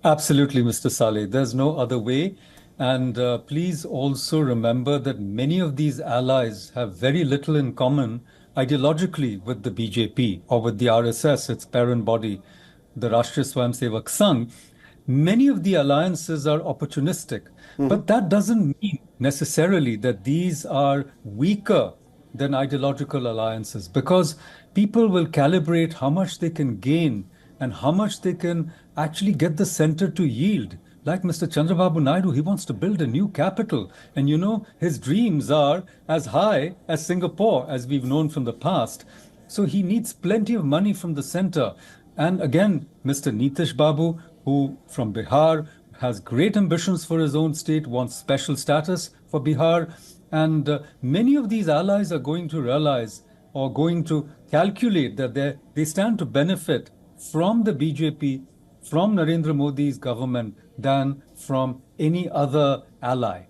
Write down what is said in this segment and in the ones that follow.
Absolutely, Mr. Saleh. There's no other way. And please also remember that many of these allies have very little in common ideologically with the BJP or with the RSS, its parent body, the Rashtriya Swayamsevak Sangh. Many of the alliances are opportunistic, Hmm. but that doesn't mean necessarily that these are weaker than ideological alliances because people will calibrate how much they can gain and how much they can actually get the center to yield. Like Mr. Chandrababu Naidu, he wants to build a new capital. And his dreams are as high as Singapore, as we've known from the past. So he needs plenty of money from the center. And again, Mr. Nitish Babu, who from Bihar has great ambitions for his own state, wants special status for Bihar. And many of these allies are going to realize or going to calculate that they stand to benefit from the BJP, from Narendra Modi's government, than from any other ally.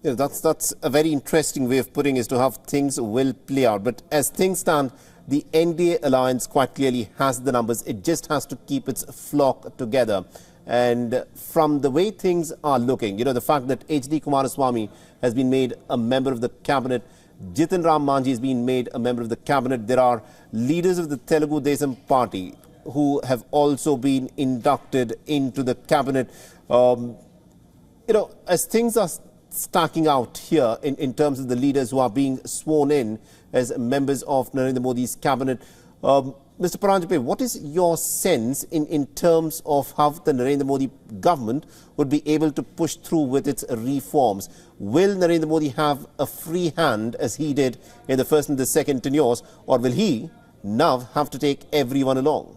Yeah, that's a very interesting way of putting is to how things will play out. But as things stand, the NDA alliance quite clearly has the numbers. It just has to keep its flock together. And from the way things are looking, the fact that H.D. Kumaraswamy has been made a member of the cabinet, Jitin Ram Manjhi has been made a member of the cabinet. There are leaders of the Telugu Desam party who have also been inducted into the cabinet. As things are stacking out here in terms of the leaders who are being sworn in as members of Narendra Modi's cabinet, Mr. Paranjape, what is your sense in terms of how the Narendra Modi government would be able to push through with its reforms? Will Narendra Modi have a free hand as he did in the first and the second tenures, or will he now have to take everyone along?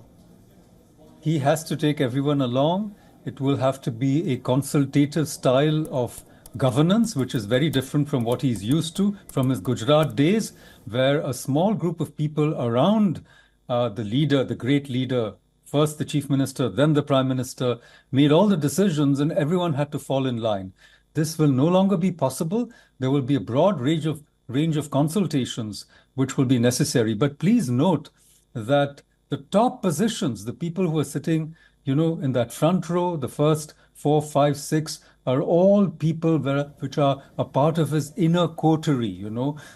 He has to take everyone along. It will have to be a consultative style of governance, which is very different from what he's used to from his Gujarat days, where a small group of people around the leader, the great leader, first the chief minister, then the prime minister, made all the decisions and everyone had to fall in line. This will no longer be possible. There will be a broad range of consultations which will be necessary. But please note that the top positions, the people who are sitting, in that front row, the first four, five, six, are all people which are a part of his inner coterie.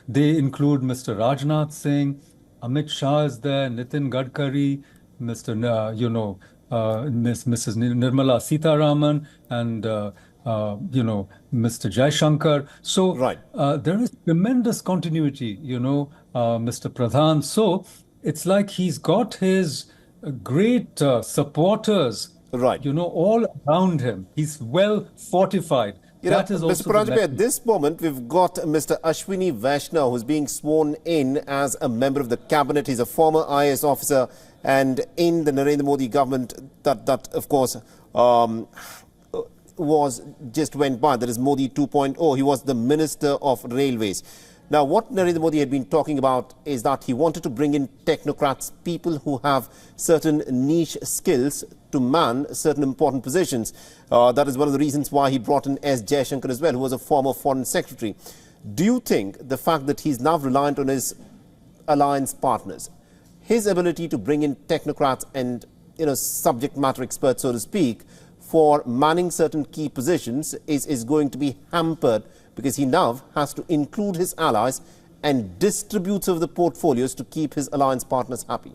They include Mr. Rajnath Singh, Amit Shah is there, Nitin Gadkari, Mr. Mrs. Nirmala Sitharaman, and Mr. Jaishankar. So Right. there is tremendous continuity, Mr. Pradhan. So it's like he's got his great supporters, Right. all around him. He's well fortified. That is Mr. also the Paranjape, at message. this moment, we've got Mr. Ashwini Vaishnaw, who's being sworn in as a member of the cabinet. He's a former IAS officer, and in the Narendra Modi government, that of course, was just went by. That is Modi 2.0. He was the Minister of Railways. Now, what Narendra Modi had been talking about is that he wanted to bring in technocrats, people who have certain niche skills to man certain important positions. That is one of the reasons why he brought in S. Jaishankar as well, who was a former foreign secretary. Do you think the fact that he's now reliant on his alliance partners, his ability to bring in technocrats and subject matter experts, so to speak, for manning certain key positions is going to be hampered because he now has to include his allies and distribute of the portfolios to keep his alliance partners happy?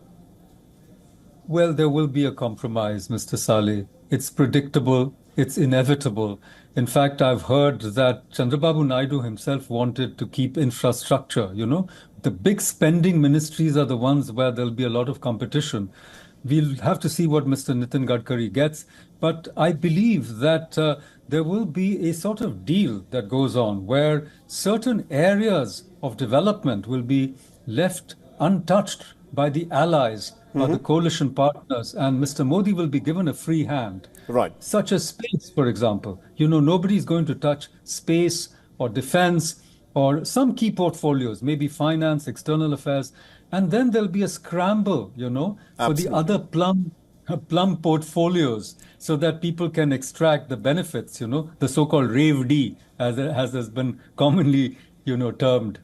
Well, there will be a compromise, Mr. Saleh. It's predictable, it's inevitable. In fact, I've heard that Chandrababu Naidu himself wanted to keep infrastructure. The big spending ministries are the ones where there'll be a lot of competition. We'll have to see what Mr. Nitin Gadkari gets. But I believe that there will be a sort of deal that goes on where certain areas of development will be left untouched by the allies or the coalition partners, and Mr. Modi will be given a free hand, Right. such as space, for example. Nobody's going to touch space or defense or some key portfolios, maybe finance, external affairs, and then there'll be a scramble, for the Absolutely. other plum portfolios so that people can extract the benefits, the so-called rave D, as has been commonly, termed.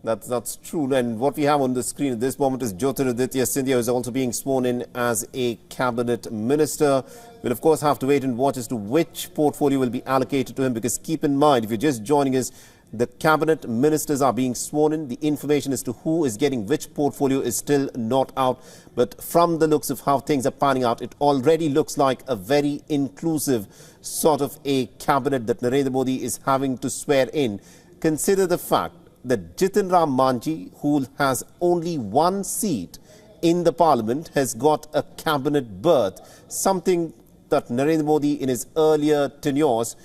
That's true. And what we have on the screen at this moment is Jyotiraditya Scindia, who is also being sworn in as a cabinet minister. We'll, of course, have to wait and watch as to which portfolio will be allocated to him, because keep in mind, if you're just joining us, the cabinet ministers are being sworn in. The information as to who is getting which portfolio is still not out. But from the looks of how things are panning out, it already looks like a very inclusive sort of a cabinet that Narendra Modi is having to swear in. Consider the fact that Jitin Ram Manjhi, who has only one seat in the parliament, has got a cabinet berth, something that Narendra Modi in his earlier tenures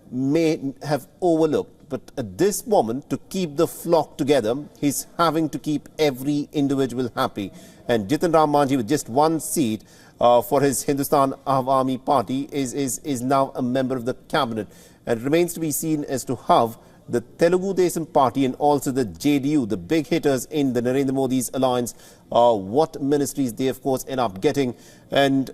may have overlooked. But at this moment, to keep the flock together, he's having to keep every individual happy. And Jitin Ram Manjhi, with just one seat for his Hindustan Awami Party, is now a member of the cabinet. And it remains to be seen as to how the Telugu Desam Party and also the JDU, the big hitters in the Narendra Modi's alliance, what ministries they, of course, end up getting. And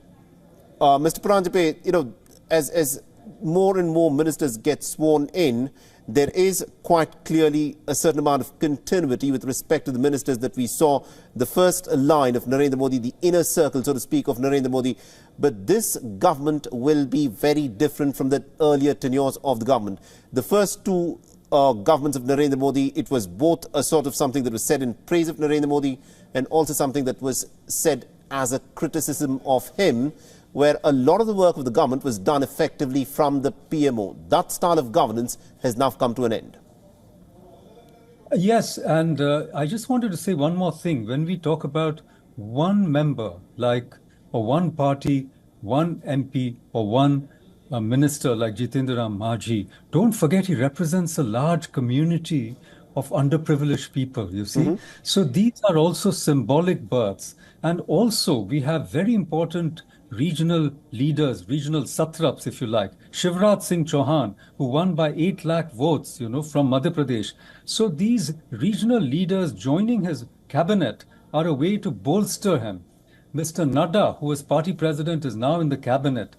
Mr. Pranjape, as more and more ministers get sworn in, there is quite clearly a certain amount of continuity with respect to the ministers that we saw, the first line of Narendra Modi, the inner circle, so to speak, of Narendra Modi. But this government will be very different from the earlier tenures of the government. The first two governments of Narendra Modi, it was both a sort of something that was said in praise of Narendra Modi and also something that was said as a criticism of him, where a lot of the work of the government was done effectively from the PMO. That style of governance has now come to an end. Yes, and I just wanted to say one more thing. When we talk about one member, or one party, one MP, or one minister like Jitendra Ram Manjhi, don't forget he represents a large community of underprivileged people, you see. So these are also symbolic births. And also we have very important regional leaders, regional satraps, if you like. Shivraj Singh Chauhan, who won by 8 lakh votes, from Madhya Pradesh. So these regional leaders joining his cabinet are a way to bolster him. Mr. Nadda, who was party president, is now in the cabinet.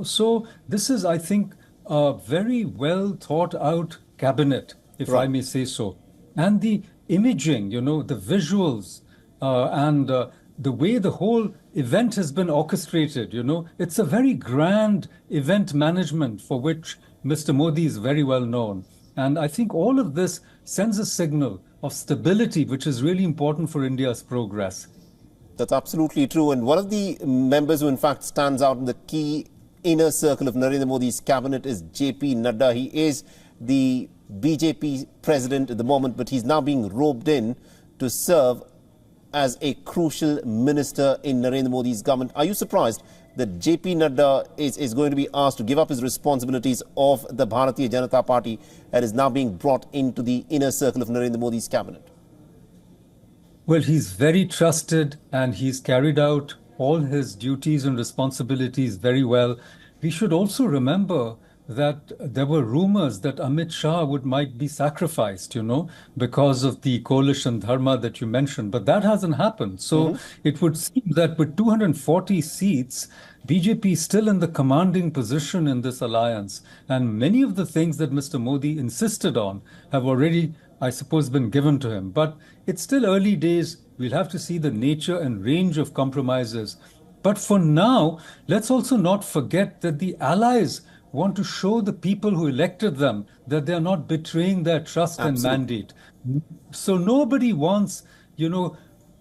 So this is, I think, a very well thought out cabinet, if I may say so. And the imaging, the visuals, and the way the whole event has been orchestrated, it's a very grand event management for which Mr. Modi is very well known. And I think all of this sends a signal of stability, which is really important for India's progress. That's absolutely true. And one of the members who in fact stands out in the key inner circle of Narendra Modi's cabinet is JP Nadda. He is the BJP president at the moment, but he's now being roped in to serve as a crucial minister in Narendra Modi's government. Are you surprised that JP Nadda is going to be asked to give up his responsibilities of the Bharatiya Janata Party and is now being brought into the inner circle of Narendra Modi's cabinet? Well, he's very trusted and he's carried out all his duties and responsibilities very well. We should also remember that there were rumors that Amit Shah might be sacrificed, because of the coalition dharma that you mentioned. But that hasn't happened. So it would seem that with 240 seats, BJP is still in the commanding position in this alliance. And many of the things that Mr. Modi insisted on have already, I suppose, been given to him. But it's still early days. We'll have to see the nature and range of compromises. But for now, let's also not forget that the allies want to show the people who elected them that they are not betraying their trust and mandate. So nobody wants,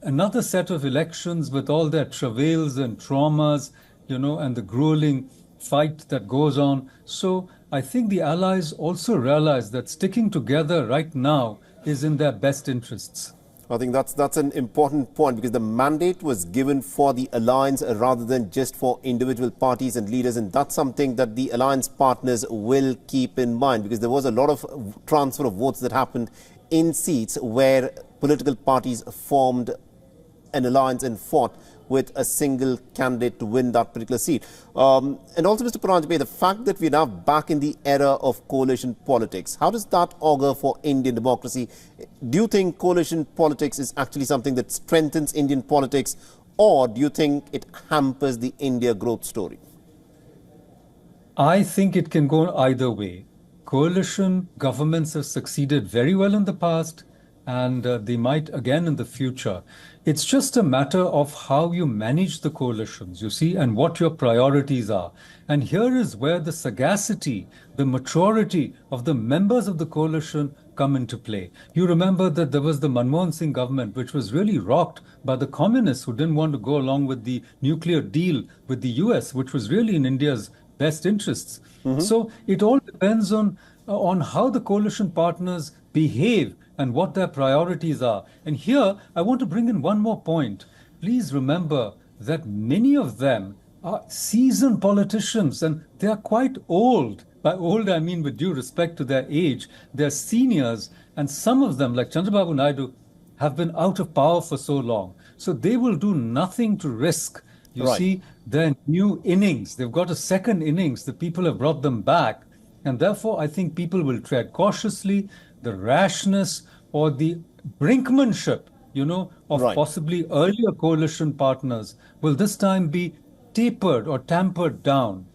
another set of elections with all their travails and traumas, and the grueling fight that goes on. So I think the allies also realize that sticking together right now is in their best interests. I think that's an important point, because the mandate was given for the alliance rather than just for individual parties and leaders. And that's something that the alliance partners will keep in mind, because there was a lot of transfer of votes that happened in seats where political parties formed an alliance and fought with a single candidate to win that particular seat. And also, Mr. Pranjape, the fact that we're now back in the era of coalition politics, how does that augur for Indian democracy? Do you think coalition politics is actually something that strengthens Indian politics, or do you think it hampers the India growth story? I think it can go either way. Coalition governments have succeeded very well in the past. and they might again in the future. It's just a matter of how you manage the coalitions, you see, and what your priorities are. And here is where the sagacity, the maturity of the members of the coalition come into play. You remember that there was the Manmohan Singh government, which was really rocked by the communists who didn't want to go along with the nuclear deal with the US, which was really in India's best interests. So it all depends on how the coalition partners behave and what their priorities are. And here, I want to bring in one more point. Please remember that many of them are seasoned politicians and they are quite old. By old, I mean with due respect to their age, they're seniors, and some of them, like Chandrababu Naidu, have been out of power for so long. So they will do nothing to risk, you Right. see, their new innings. They've got a second innings. The people have brought them back. And therefore, I think people will tread cautiously. The rashness or the brinkmanship, of Right. possibly earlier coalition partners will this time be tapered or tampered down.